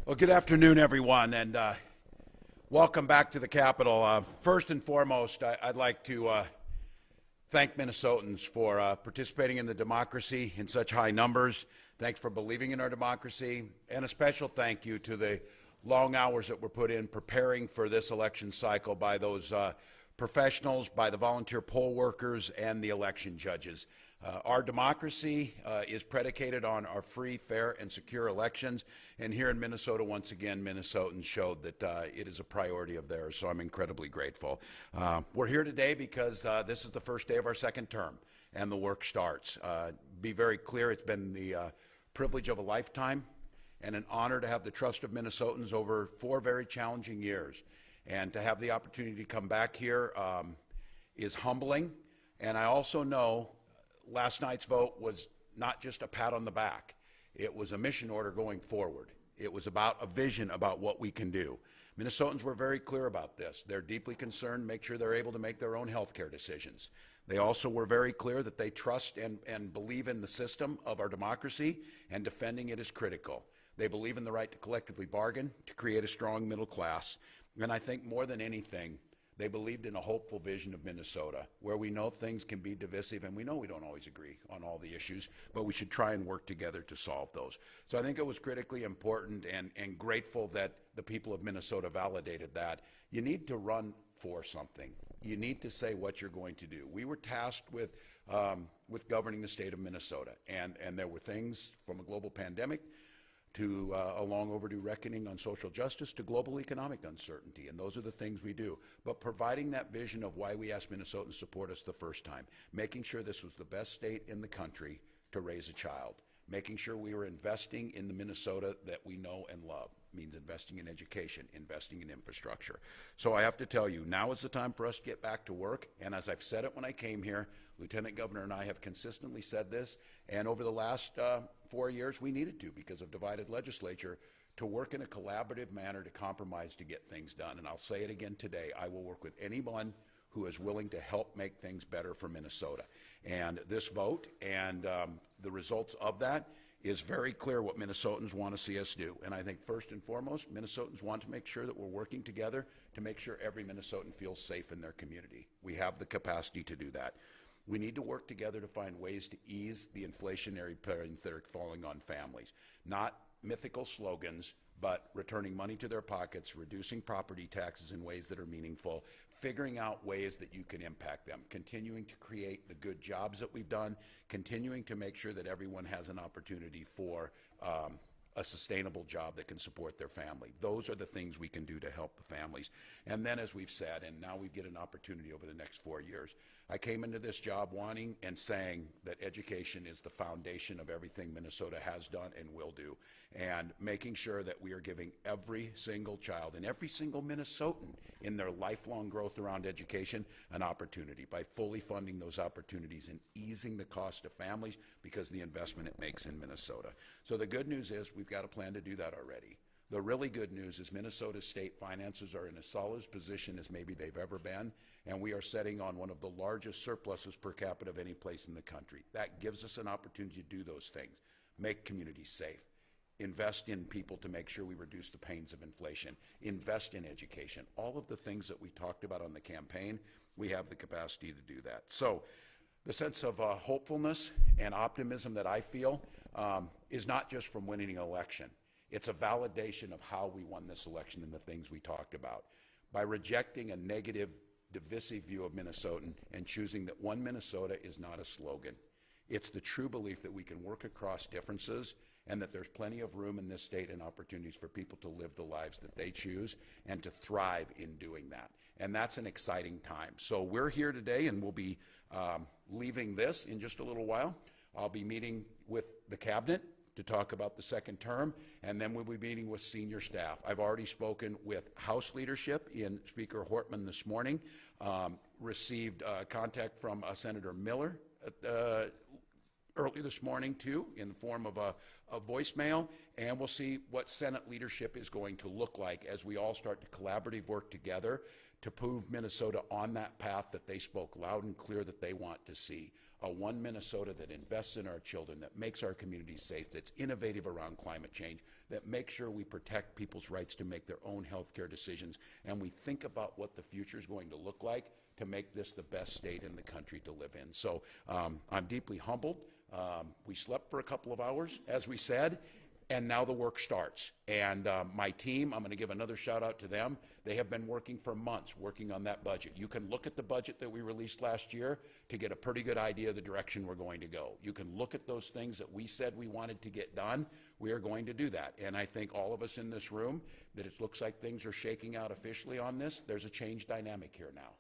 Well, good afternoon, everyone, and welcome back to the Capitol. First and foremost, I'd like to thank Minnesotans for participating in the democracy in such high numbers. Thanks for believing in our democracy, and a special thank you to the long hours that were put in preparing for this election cycle by those professionals, by the volunteer poll workers, and the election judges. Our democracy is predicated on our free, fair, and secure elections, and here in Minnesota, once again, Minnesotans showed that it is a priority of theirs, so I'm incredibly grateful. We're here today because this is the first day of our second term, and the work starts. Be very clear, it's been the privilege of a lifetime and an honor to have the trust of Minnesotans over 4 very challenging years, and to have the opportunity to come back here is humbling, and I also know last night's vote was not just a pat on the back. It was a mission order going forward. It was about a vision about what we can do. Minnesotans were very clear about this. They're deeply concerned, make sure they're able to make their own health care decisions. They also were very clear that they trust and believe in the system of our democracy, and defending it is critical. They believe in the right to collectively bargain, to create a strong middle class, and I think more than anything, they believed in a hopeful vision of Minnesota, where we know things can be divisive, and we know we don't always agree on all the issues, but we should try and work together to solve those. So I think it was critically important and grateful that the people of Minnesota validated that. You need to run for something. You need to say what you're going to do. We were tasked with governing the state of Minnesota, and there were things from a global pandemic to a long overdue reckoning on social justice, to global economic uncertainty, and those are the things we do. But providing that vision of why we asked Minnesotans to support us the first time, making sure this was the best state in the country to raise a child, making sure we were investing in the Minnesota that we know and love, means investing in education, investing in infrastructure. So I have to tell you, now is the time for us to get back to work, and as I've said it when I came here, Lieutenant Governor and I have consistently said this, and over the last 4 years we needed to, because of divided legislature, to work in a collaborative manner to compromise to get things done. And I'll say it again today, I will work with anyone who is willing to help make things better for Minnesota. And this vote and the results of that is very clear what Minnesotans want to see us do. And I think first and foremost, Minnesotans want to make sure that we're working together to make sure every Minnesotan feels safe in their community. We have the capacity to do that. We need to work together to find ways to ease the inflationary burdens that are falling on families. Not mythical slogans, but returning money to their pockets, reducing property taxes in ways that are meaningful, figuring out ways that you can impact them, continuing to create the good jobs that we've done, continuing to make sure that everyone has an opportunity for a sustainable job that can support their family. Those are the things we can do to help the families. And then, as we've said, and now we get an opportunity over the next 4 years, I came into this job wanting and saying that education is the foundation of everything Minnesota has done and will do, and making sure that we are giving every single child and every single Minnesotan in their lifelong growth around education an opportunity by fully funding those opportunities and easing the cost of families because of the investment it makes in Minnesota. So the good news is we've got a plan to do that already. The really good news is Minnesota's state finances are in a solid position as maybe they've ever been, and we are setting on one of the largest surpluses per capita of any place in the country. That gives us an opportunity to do those things, make communities safe, invest in people to make sure we reduce the pains of inflation, invest in education. All of the things that we talked about on the campaign, we have the capacity to do that. So the sense of hopefulness and optimism that I feel is not just from winning an election. It's a validation of how we won this election and the things we talked about. By rejecting a negative, divisive view of Minnesotan and choosing that one Minnesota is not a slogan. It's the true belief that we can work across differences and that there's plenty of room in this state and opportunities for people to live the lives that they choose and to thrive in doing that. And that's an exciting time. So we're here today, and we'll be leaving this in just a little while. I'll be meeting with the cabinet to talk about the second term, and then we'll be meeting with senior staff. I've already spoken with House leadership in Speaker Hortman this morning, received contact from Senator Miller early this morning too, in the form of a voicemail, and we'll see what Senate leadership is going to look like as we all start to collaboratively work together to move Minnesota on that path that they spoke loud and clear that they want to see. A one Minnesota that invests in our children, that makes our communities safe, that's innovative around climate change, that makes sure we protect people's rights to make their own health care decisions, and we think about what the future is going to look like to make this the best state in the country to live in. So I'm deeply humbled. We slept for a couple of hours, as we said, and now the work starts. And my team, I'm going to give another shout out to them. They have been working for months, working on that budget. You can look at the budget that we released last year to get a pretty good idea of the direction we're going to go. You can look at those things that we said we wanted to get done. We are going to do that. And I think all of us in this room, that it looks like things are shaking out officially on this. There's a change dynamic here now.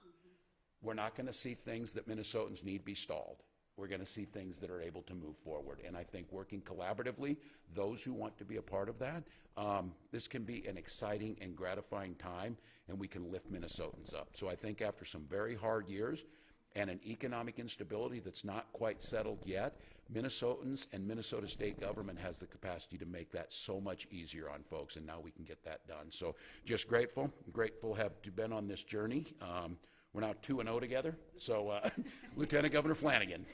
We're not going to see things that Minnesotans need be stalled. We're going to see things that are able to move forward. And I think working collaboratively, those who want to be a part of that, this can be an exciting and gratifying time, and we can lift Minnesotans up. So I think after some very hard years and an economic instability that's not quite settled yet, Minnesotans and Minnesota state government has the capacity to make that so much easier on folks, and now we can get that done. So just grateful to have been on this journey. We're now 2-0 together. So Lieutenant Governor Flanagan.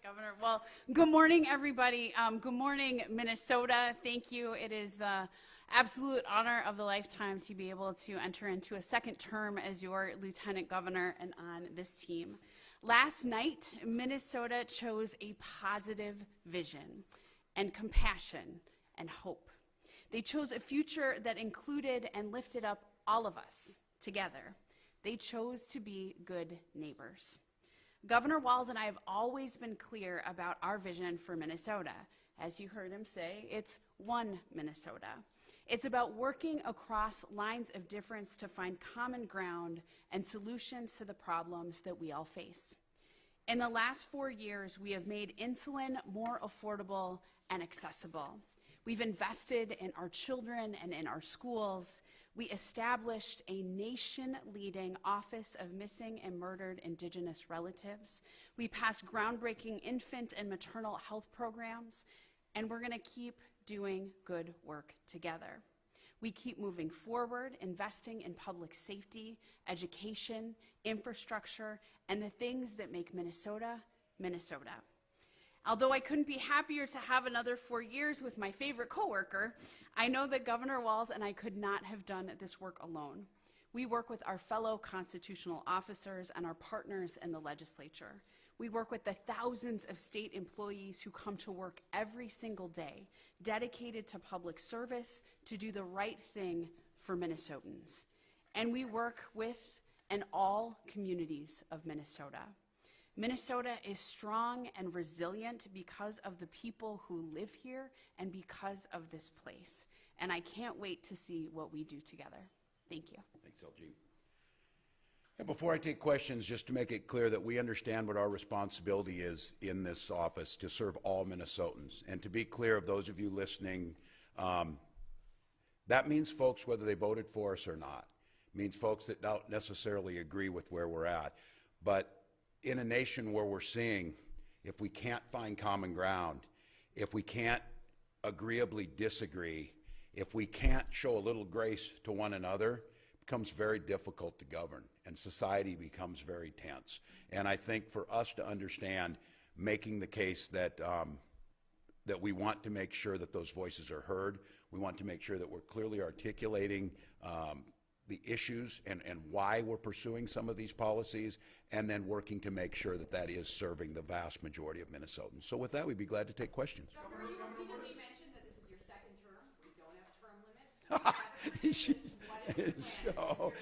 Governor. Well, good morning, everybody. Good morning, Minnesota. Thank you. It is the absolute honor of the lifetime to be able to enter into a second term as your Lieutenant Governor and on this team. Last night, Minnesota chose a positive vision and compassion and hope. They chose a future that included and lifted up all of us together. They chose to be good neighbors. Governor Walz and I have always been clear about our vision for Minnesota. As you heard him say, it's one Minnesota. It's about working across lines of difference to find common ground and solutions to the problems that we all face. In the last 4 years, we have made insulin more affordable and accessible. We've invested in our children and in our schools. We established a nation-leading Office of Missing and Murdered Indigenous Relatives. We passed groundbreaking infant and maternal health programs, and we're going to keep doing good work together. We keep moving forward, investing in public safety, education, infrastructure, and the things that make Minnesota, Minnesota. Although I couldn't be happier to have another 4 years with my favorite coworker, I know that Governor Walz and I could not have done this work alone. We work with our fellow constitutional officers and our partners in the legislature. We work with the thousands of state employees who come to work every single day, dedicated to public service to do the right thing for Minnesotans. And we work with and all communities of Minnesota. Minnesota is strong and resilient because of the people who live here and because of this place. And I can't wait to see what we do together. Thank you. Thanks, LG. And before I take questions, just to make it clear that we understand what our responsibility is in this office to serve all Minnesotans. And to be clear of those of you listening, that means folks whether they voted for us or not. It means folks that don't necessarily agree with where we're at. But in a nation where we're seeing, if we can't find common ground, if we can't agreeably disagree, if we can't show a little grace to one another, it becomes very difficult to govern, and society becomes very tense. And I think for us to understand, making the case that that we want to make sure that those voices are heard, we want to make sure that we're clearly articulating the issues and why we're pursuing some of these policies, and then working to make sure that that is serving the vast majority of Minnesotans. So with that, we'd be glad to take questions. Governor, you repeatedly mentioned that this is your second term. We don't have term limits. So,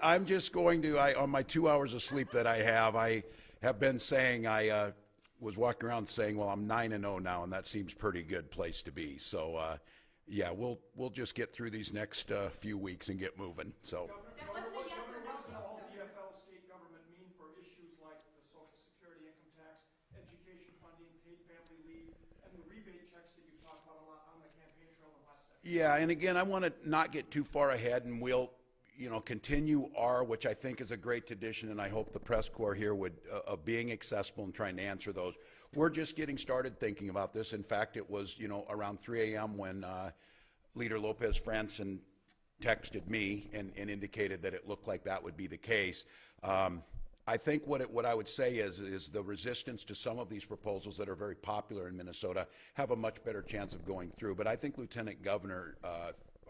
I'm just going to, on my 2 hours of sleep that I have been saying, I was walking around saying, well, I'm 9-0 now, and that seems pretty good place to be. So, yeah, we'll just get through these next few weeks and get moving. So. That wasn't a yes or no. What does all DFL state government mean for issues like the Social Security income tax, education funding, paid family leave, and the rebate checks that you've talked about a lot on the campaign trail in the last second? Yeah, and again, I want to not get too far ahead, and we'll, continue which I think is a great tradition, and I hope the press corps here would, of being accessible and trying to answer those. We're just getting started thinking about this. In fact, it was, around 3 a.m. when Leader Lopez Franson texted me and indicated that it looked like that would be the case. I think what I would say is the resistance to some of these proposals that are very popular in Minnesota have a much better chance of going through. But I think Lieutenant Governor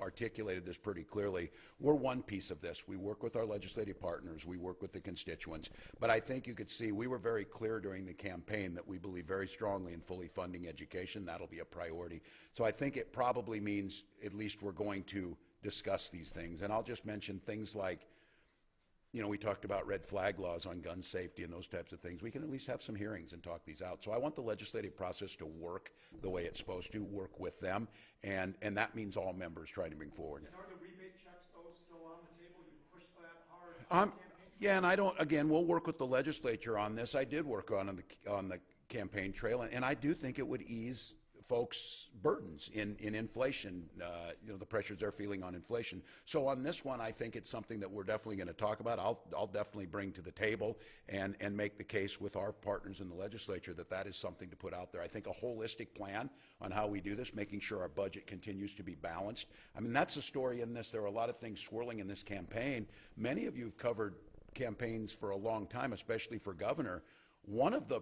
articulated this pretty clearly. We're one piece of this. We work with our legislative partners. We work with the constituents. But I think you could see we were very clear during the campaign that we believe very strongly in fully funding education. That'll be a priority. So I think it probably means at least we're going to discuss these things. And I'll just mention things like, we talked about red flag laws on gun safety and those types of things. We can at least have some hearings and talk these out. So I want the legislative process to work the way it's supposed to, work with them, and that means all members trying to bring forward. And are the rebate checks, those, still on the table? You push that hard? Yeah, and I don't, again, we'll work with the legislature on this. I did work on the campaign trail, and I do think it would ease folks' burdens in inflation, the pressures they're feeling on inflation. So on this one, I think it's something that we're definitely going to talk about. I'll definitely bring to the table and make the case with our partners in the legislature that is something to put out there. I think a holistic plan on how we do this, making sure our budget continues to be balanced. I mean, that's the story in this. There are a lot of things swirling in this campaign. Many of you have covered campaigns for a long time, especially for governor. One of the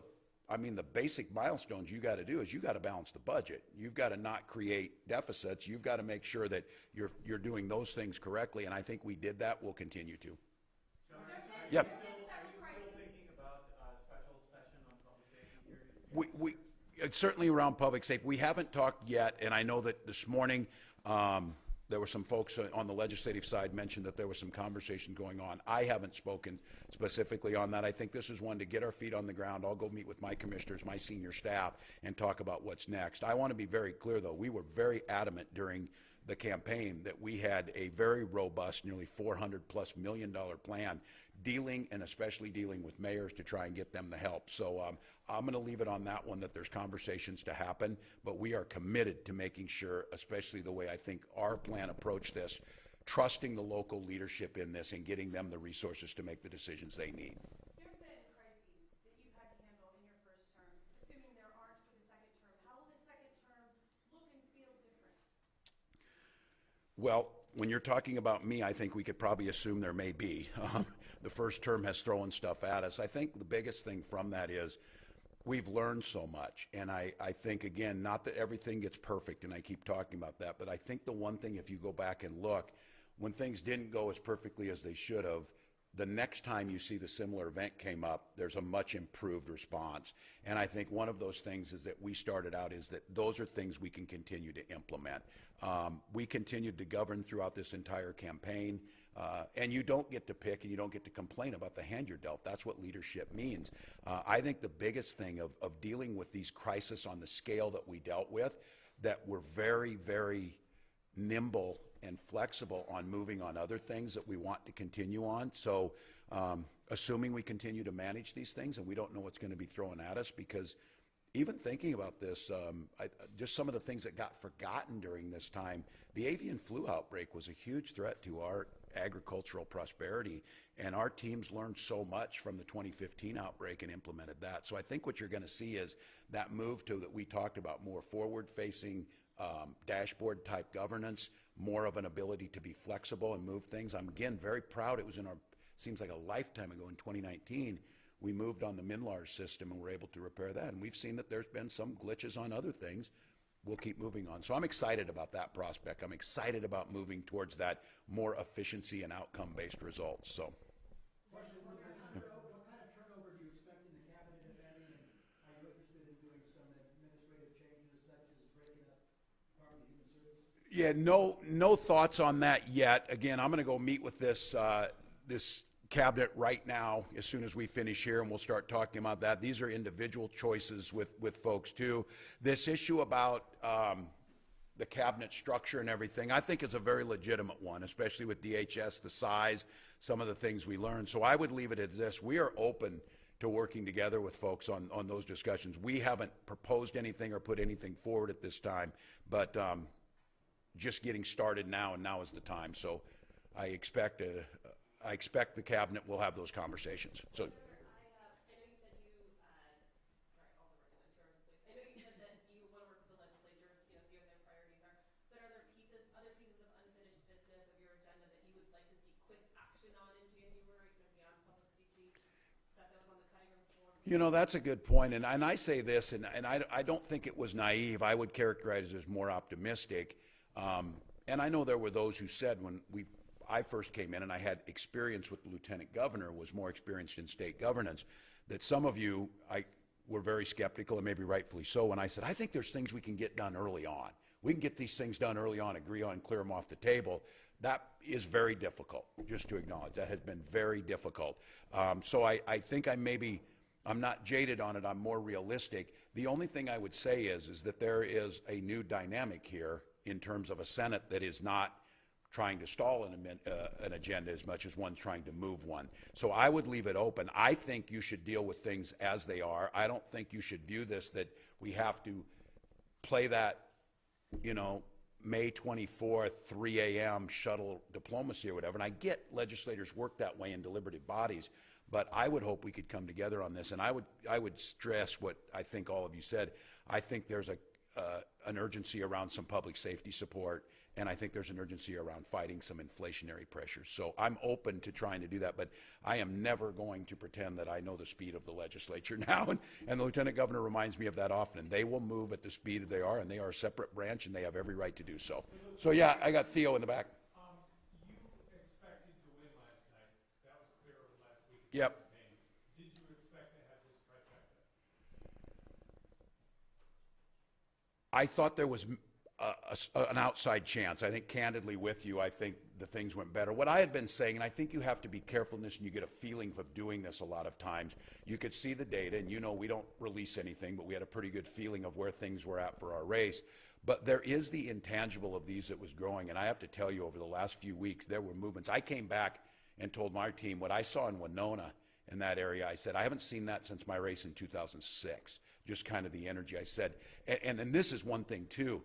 basic milestones you got to do is you got to balance the budget. You've got to not create deficits. You've got to make sure that you're doing those things correctly, and I think we did that. We'll continue to. Yep. Are you still thinking about a special session on public safety here? It's certainly around public safety. We haven't talked yet, and I know that this morning there were some folks on the legislative side mentioned that there was some conversation going on. I haven't spoken specifically on that. I think this is one to get our feet on the ground. I'll go meet with my commissioners, my senior staff, and talk about what's next. I want to be very clear, though. We were very adamant during the campaign that we had a very robust, nearly $400+ million plan dealing, and especially dealing with mayors to try and get them the help. So I'm going to leave it on that one, that there's conversations to happen, but we are committed to making sure, especially the way I think our plan approached this, trusting the local leadership in this and getting them the resources to make the decisions they need. There have been crises that you've had to handle in your first term. Assuming there aren't for the second term, how will the second term look and feel different? Well, when you're talking about me, I think we could probably assume there may be. The first term has thrown stuff at us. I think the biggest thing from that is we've learned so much. And I think, again, not that everything gets perfect, and I keep talking about that, but I think the one thing, if you go back and look, when things didn't go as perfectly as they should have, the next time you see the similar event came up, there's a much improved response. And I think one of those things is that we started out is that those are things we can continue to implement. We continued to govern throughout this entire campaign. And you don't get to pick and you don't get to complain about the hand you're dealt. That's what leadership means. I think the biggest thing of dealing with these crises on the scale that we dealt with, that we're very, very nimble and flexible on moving on other things that we want to continue on. So assuming we continue to manage these things, and we don't know what's going to be thrown at us, because even thinking about this, just some of the things that got forgotten during this time, the avian flu outbreak was a huge threat to our agricultural prosperity, and our teams learned so much from the 2015 outbreak and implemented that. So I think what you're going to see is that move to, that we talked about, more forward-facing dashboard type governance, more of an ability to be flexible and move things. I'm again very proud. It was in our, seems like a lifetime ago in 2019, we moved on the MNLARS system and were able to repair that. And we've seen that there's been some glitches on other things. We'll keep moving on. So I'm excited about that prospect. I'm excited about moving towards that more efficiency and outcome-based results. So. Question, what kind of turnover do you expect in the cabinet, if any, and are you interested in doing some administrative changes such as breaking up Department of Human Services? Yeah, no thoughts on that yet. Again, I'm going to go meet with this cabinet right now as soon as we finish here, and we'll start talking about that. These are individual choices with folks too. This issue about the cabinet structure and everything, I think is a very legitimate one, especially with DHS, the size, some of the things we learned. So I would leave it at this. We are open to working together with folks on those discussions. We haven't proposed anything or put anything forward at this time, but just getting started now, and now is the time. So I expect the cabinet will have those conversations. So. I know you said you, sorry, also working on terms of sleep. I know you said that you want to work with the legislature, see what their priorities are. But are there other pieces of unfinished business of your agenda that you would like to see quick action on in January, beyond public safety, stuff that was on the cutting room floor? You know, that's a good point, and I say this, and I don't think it was naive. I would characterize it as more optimistic. And I know there were those who said when I first came in and I had experience with the lieutenant governor, was more experienced in state governance, that some of you were very skeptical, and maybe rightfully so, when I said, I think there's things we can get done early on. We can get these things done early on, agree on, clear them off the table. That is very difficult, just to acknowledge. That has been very difficult. So I think I'm not jaded on it, I'm more realistic. The only thing I would say is that there is a new dynamic here in terms of a Senate that is not trying to stall an agenda as much as one's trying to move one. So I would leave it open. I think you should deal with things as they are. I don't think you should view this that we have to play that, May 24th, 3 a.m. shuttle diplomacy or whatever. And I get legislators work that way in deliberative bodies, but I would hope we could come together on this. And I would stress what I think all of you said. I think there's an urgency around some public safety support, and I think there's an urgency around fighting some inflationary pressures. So I'm open to trying to do that, but I am never going to pretend that I know the speed of the legislature now, and the lieutenant governor reminds me of that often. They will move at the speed that they are, and they are a separate branch, and they have every right to do so. So yeah, I got Theo in the back. You expected to win last night. That was clear over the last week. Yep. Did you expect to have this trifecta? I thought there was an outside chance. I think candidly with you, I think the things went better. What I had been saying, and I think you have to be careful in this, and you get a feeling of doing this a lot of times, you could see the data, and we don't release anything, but we had a pretty good feeling of where things were at for our race. But there is the intangible of these that was growing, and I have to tell you, over the last few weeks, there were movements. I came back and told my team what I saw in Winona in that area. I said, I haven't seen that since my race in 2006. Just kind of the energy. I said, and this is one thing too,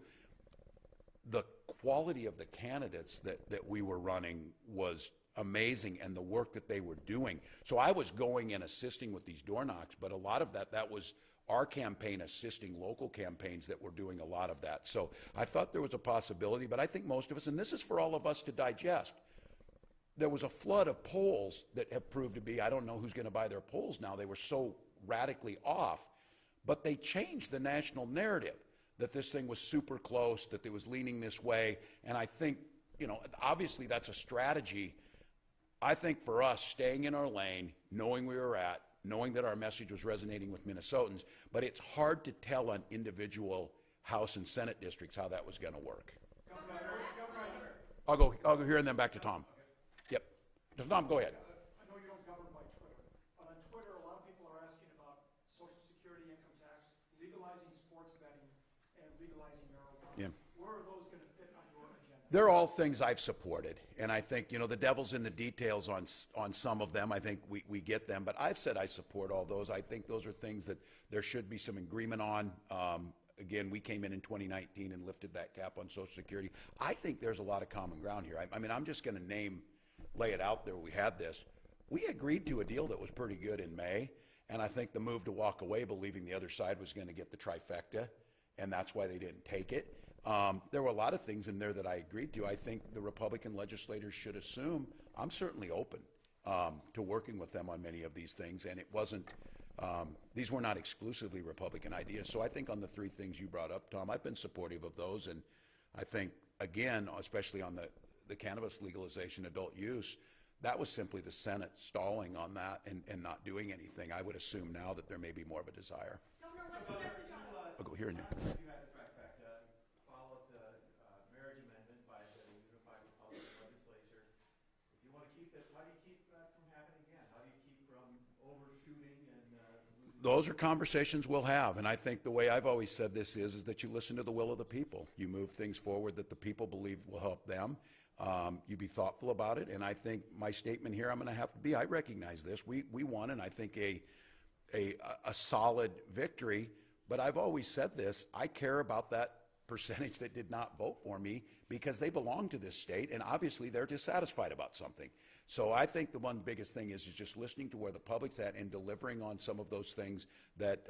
the quality of the candidates that we were running was amazing, and the work that they were doing. So I was going and assisting with these door knocks, but a lot of that was our campaign assisting local campaigns that were doing a lot of that. So I thought there was a possibility, but I think most of us, and this is for all of us to digest, there was a flood of polls that have proved to be, I don't know who's going to buy their polls now. They were so radically off, but they changed the national narrative that this thing was super close, that it was leaning this way. And I think, obviously that's a strategy. I think for us, staying in our lane, knowing where we were at, knowing that our message was resonating with Minnesotans, but it's hard to tell on individual House and Senate districts how that was going to work. I'll go here and then back to Tom. Yep. Tom, go ahead. I know you don't govern by Twitter, but on Twitter, a lot of people are asking about Social Security, income tax, legalizing sports betting, and legalizing marijuana. Yeah. Where are those going to fit on your agenda? They're all things I've supported, and I think, the devil's in the details on some of them. I think we get them, but I've said I support all those. I think those are things that there should be some agreement on. Again, we came in 2019 and lifted that cap on Social Security. I think there's a lot of common ground here. I mean, I'm just going to lay it out there. We had this. We agreed to a deal that was pretty good in May, and I think the move to walk away believing the other side was going to get the trifecta, and that's why they didn't take it. There were a lot of things in there that I agreed to. I think the Republican legislators should assume I'm certainly open to working with them on many of these things, and it wasn't, these were not exclusively Republican ideas. So I think on the three things you brought up, Tom, I've been supportive of those, and I think, again, especially on the cannabis legalization, adult use, that was simply the Senate stalling on that and not doing anything. I would assume now that there may be more of a desire. Governor, what's the message on? I'll go here and there. You had the trifecta, followed the marriage amendment by the Unified Republican Legislature. If you want to keep this, how do you keep that from happening again? How do you keep from overshooting and losing? Those are conversations we'll have, and I think the way I've always said this is that you listen to the will of the people. You move things forward that the people believe will help them. You be thoughtful about it, and I think my statement here, I'm going to have to be, I recognize this. We won, and I think a solid victory, but I've always said this, I care about that percentage that did not vote for me because they belong to this state, and obviously they're dissatisfied about something. So I think the one biggest thing is just listening to where the public's at and delivering on some of those things that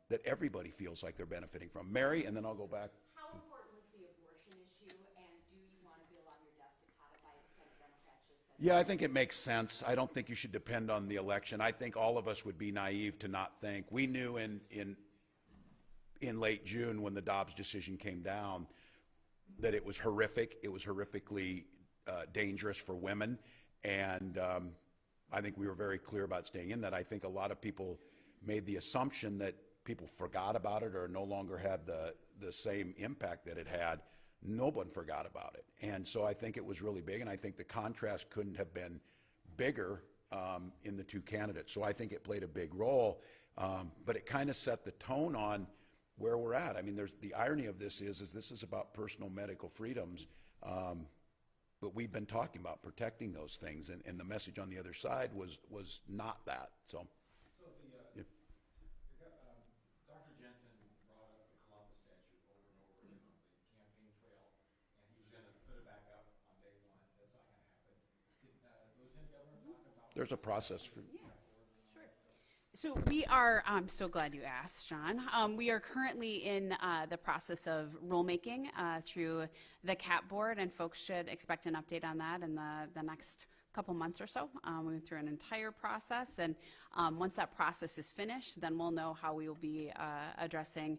that everybody feels like they're benefiting from. Mary, and then I'll go back. How important was the abortion issue, and do you want a bill on your desk to codify it? Senate Democrats just said. Yeah, I think it makes sense. I don't think you should depend on the election. I think all of us would be naive to not think. We knew in late June when the Dobbs decision came down that it was horrific. It was horrifically dangerous for women. And I think we were very clear about staying in that. I think a lot of people made the assumption that people forgot about it or no longer had the same impact that it had. No one forgot about it. And so I think it was really big, and I think the contrast couldn't have been bigger in the two candidates. So I think it played a big role, but it kind of set the tone on where we're at. I mean, there's the irony of this is this is about personal medical freedoms, but we've been talking about protecting those things, and the message on the other side was not that. So So Dr. Jensen brought up the Columbus statute over and over again on the campaign trail, and he was going to put it back up on day one. That's not going to happen. Lieutenant Governor, talk about there's a process for. So we are, I'm so glad you asked, John. We are currently in the process of rulemaking through the CAP board, and folks should expect an update on that in the next couple months or so. We went through an entire process, and once that process is finished, then we'll know how we will be addressing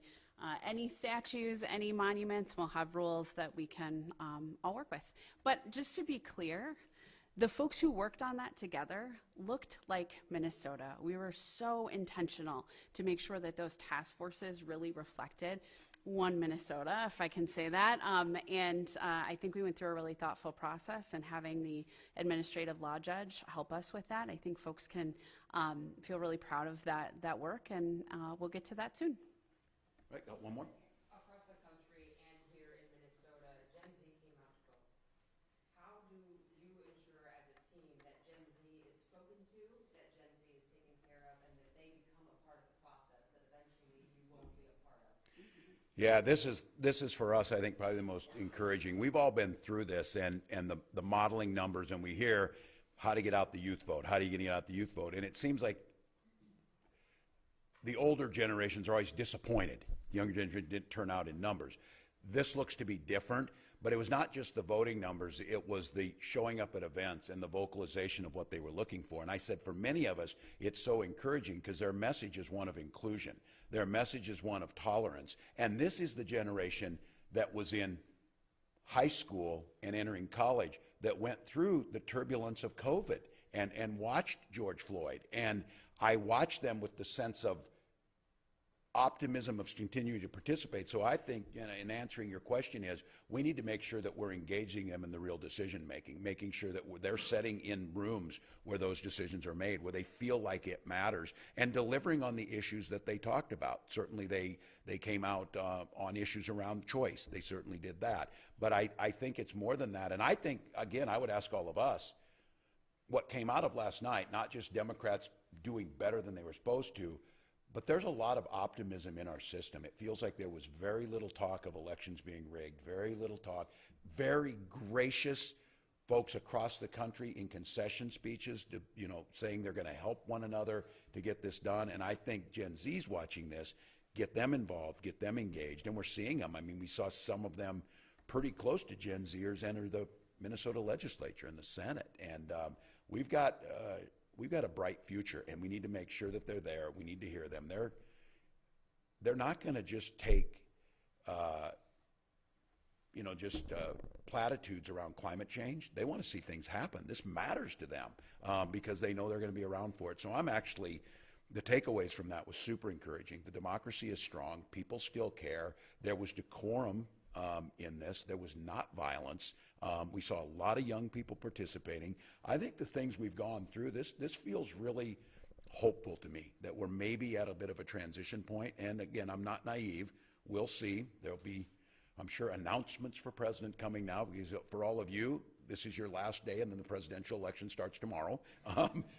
any statues, any monuments. We'll have rules that we can all work with. But just to be clear, the folks who worked on that together looked like Minnesota. We were so intentional to make sure that those task forces really reflected one Minnesota, if I can say that. And I think we went through a really thoughtful process, and having the administrative law judge help us with that, I think folks can feel really proud of that work, and we'll get to that soon. Right, got one more. Across the country and here in Minnesota, Gen Z came out to vote. How do you ensure as a team that Gen Z is spoken to, that Gen Z is taken care of, and that they become a part of the process that eventually you won't be a part of? Yeah, this is for us, I think, probably the most encouraging. We've all been through this, and the modeling numbers, and we hear how to get out the youth vote, how do you get out the youth vote, and it seems like the older generations are always disappointed. The younger generation didn't turn out in numbers. This looks to be different, but it was not just the voting numbers, it was the showing up at events and the vocalization of what they were looking for. And I said, for many of us, it's so encouraging because their message is one of inclusion. Their message is one of tolerance. And this is the generation that was in high school and entering college that went through the turbulence of COVID and watched George Floyd. And I watched them with the sense of optimism of continuing to participate. So I think, in answering your question, is we need to make sure that we're engaging them in the real decision making, making sure that they're setting in rooms where those decisions are made, where they feel like it matters, and delivering on the issues that they talked about. Certainly they came out on issues around choice. They certainly did that. But I think it's more than that. And I think, again, I would ask all of us, what came out of last night, not just Democrats doing better than they were supposed to, but there's a lot of optimism in our system. It feels like there was very little talk of elections being rigged, very little talk, very gracious folks across the country in concession speeches, to, saying they're going to help one another to get this done. And I think Gen Z's watching this, get them involved, get them engaged, and we're seeing them. I mean, we saw some of them pretty close to Gen Zers enter the Minnesota Legislature and the Senate, and we've got a bright future, and we need to make sure that they're there. We need to hear them. They're not going to just take, platitudes around climate change. They want to see things happen. This matters to them because they know they're going to be around for it. So the takeaways from that was super encouraging. The democracy is strong. People still care. There was decorum in this. There was not violence. We saw a lot of young people participating. I think the things we've gone through, this feels really hopeful to me, that we're maybe at a bit of a transition point. And again, I'm not naive. We'll see. There'll be, I'm sure, announcements for president coming now, because for all of you, this is your last day, and then the presidential election starts tomorrow.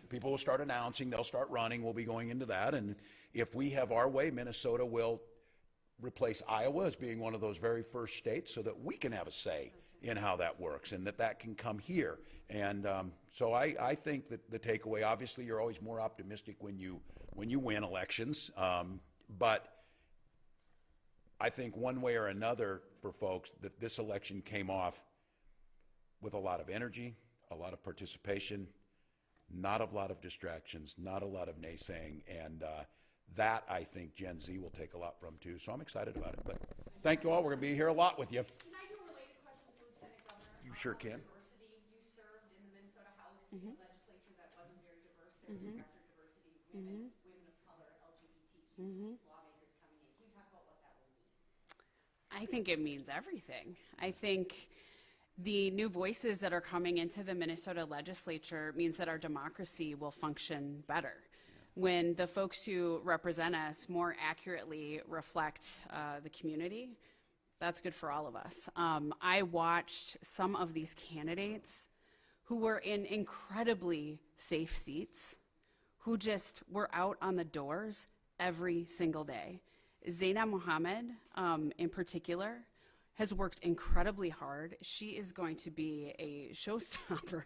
People will start announcing, they'll start running, we'll be going into that. And if we have our way, Minnesota will replace Iowa as being one of those very first states so that we can have a say in how that works and that can come here. And so I think that the takeaway, obviously you're always more optimistic when you win elections, but I think one way or another for folks that this election came off with a lot of energy, a lot of participation, not a lot of distractions, not a lot of naysaying, and that I think Gen Z will take a lot from too. So I'm excited about it. But thank you all. We're going to be here a lot with you. Can I do a related question to Lieutenant Governor? You sure can. Diversity, you served in the Minnesota House legislature that wasn't very diverse. There was record diversity, women of color, LGBTQ lawmakers coming in. Can you talk about what that will mean? I think it means everything. I think the new voices that are coming into the Minnesota legislature means that our democracy will function better. When the folks who represent us more accurately reflect the community, that's good for all of us. I watched some of these candidates who were in incredibly safe seats, who just were out on the doors every single day. Zaina Mohammed, in particular, has worked incredibly hard. She is going to be a showstopper,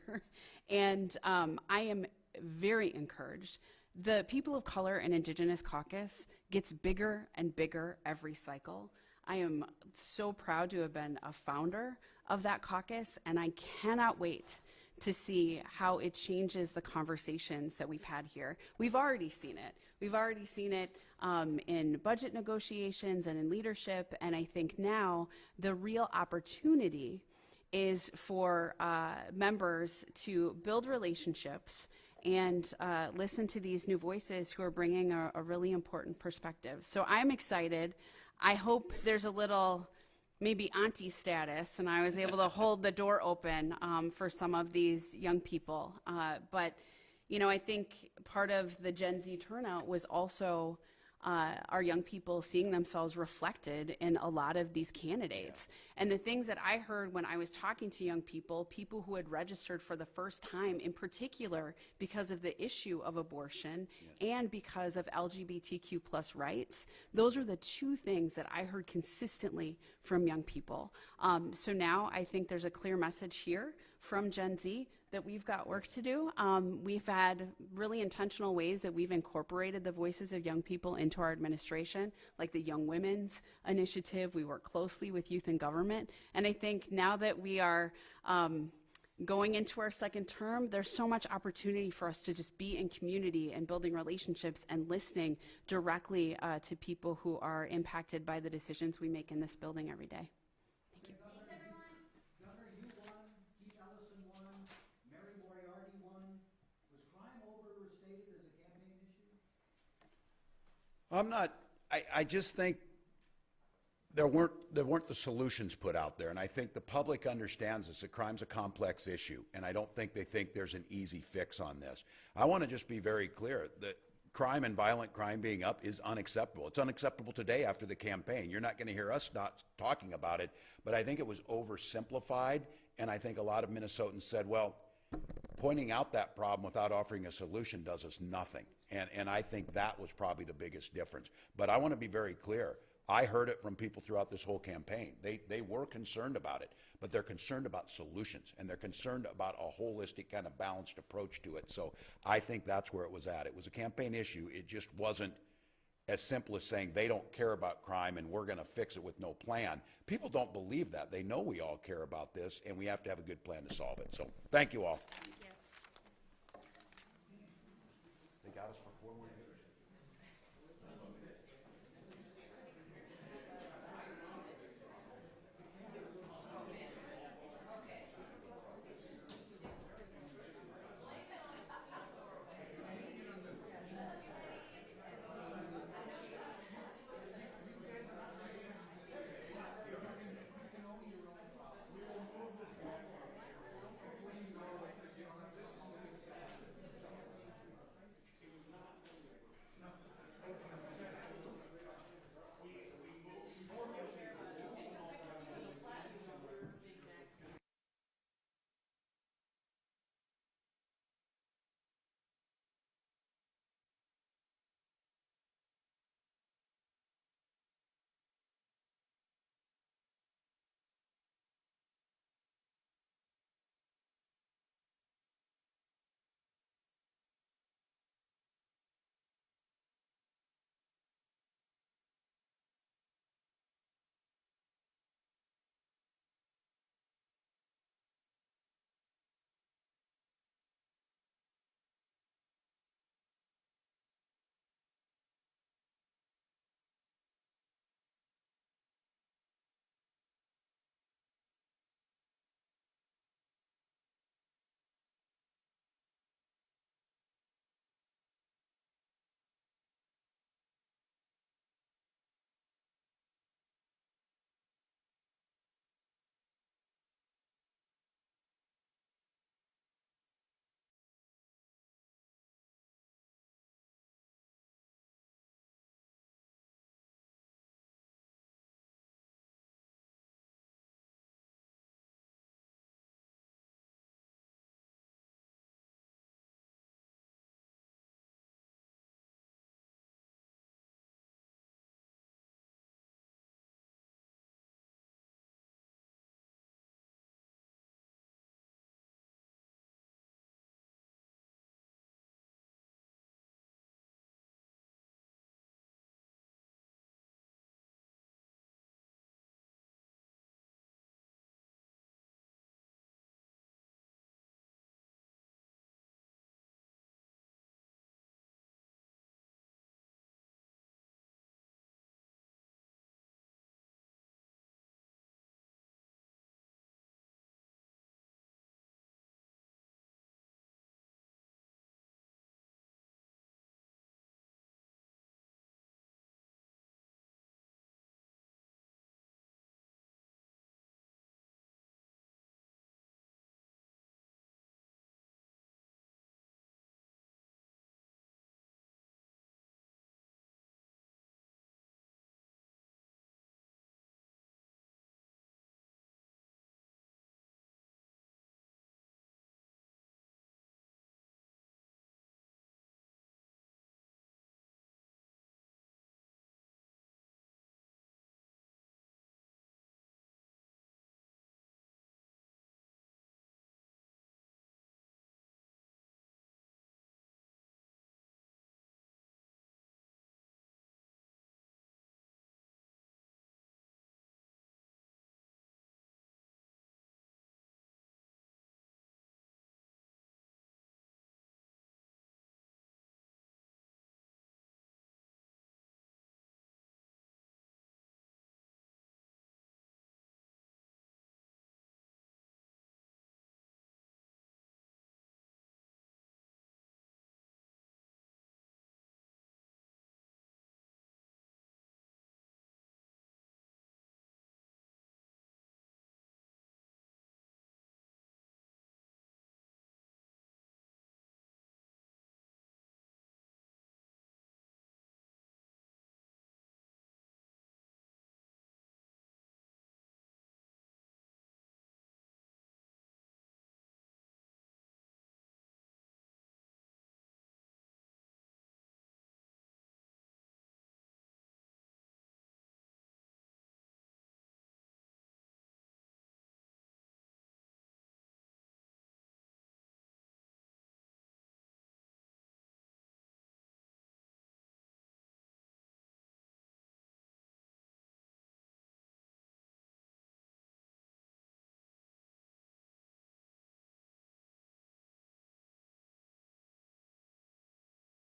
and I am very encouraged. The People of Color and Indigenous Caucus gets bigger and bigger every cycle. I am so proud to have been a founder of that caucus, and I cannot wait to see how it changes the conversations that we've had here. We've already seen it. We've already seen it in budget negotiations and in leadership, and I think now the real opportunity is for members to build relationships and listen to these new voices who are bringing a really important perspective. So I'm excited. I hope there's a little maybe auntie status, and I was able to hold the door open for some of these young people. But, you know, I think part of the Gen Z turnout was also our young people seeing themselves reflected in a lot of these candidates. And the things that I heard when I was talking to young people, people who had registered for the first time, in particular because of the issue of abortion and because of LGBTQ plus rights, those are the two things that I heard consistently from young people. So now I think there's a clear message here from Gen Z that we've got work to do. We've had really intentional ways that we've incorporated the voices of young people into our administration, like the Young Women's Initiative. We work closely with youth and government. And I think now that we are going into our second term, there's so much opportunity for us to just be in community and building relationships and listening directly to people who are impacted by the decisions we make in this building every day. Governor, you won, Keith Ellison won, Mary Moriarty won. Was crime overstated as a campaign issue? I'm not, I just think there weren't the solutions put out there, and I think the public understands this, that crime's a complex issue, and I don't think they think there's an easy fix on this. I want to just be very clear that crime and violent crime being up is unacceptable. It's unacceptable today after the campaign. You're not going to hear us not talking about it, but I think it was oversimplified, and I think a lot of Minnesotans said, well, pointing out that problem without offering a solution does us nothing, and I think that was probably the biggest difference. But I want to be very clear. I heard it from people throughout this whole campaign. They were concerned about it, but they're concerned about solutions, and they're concerned about a holistic kind of balanced approach to it. So I think that's where it was at. It was a campaign issue. It just wasn't as simple as saying they don't care about crime and we're going to fix it with no plan. People don't believe that. They know we all care about this, and we have to have a good plan to solve it. So thank you all.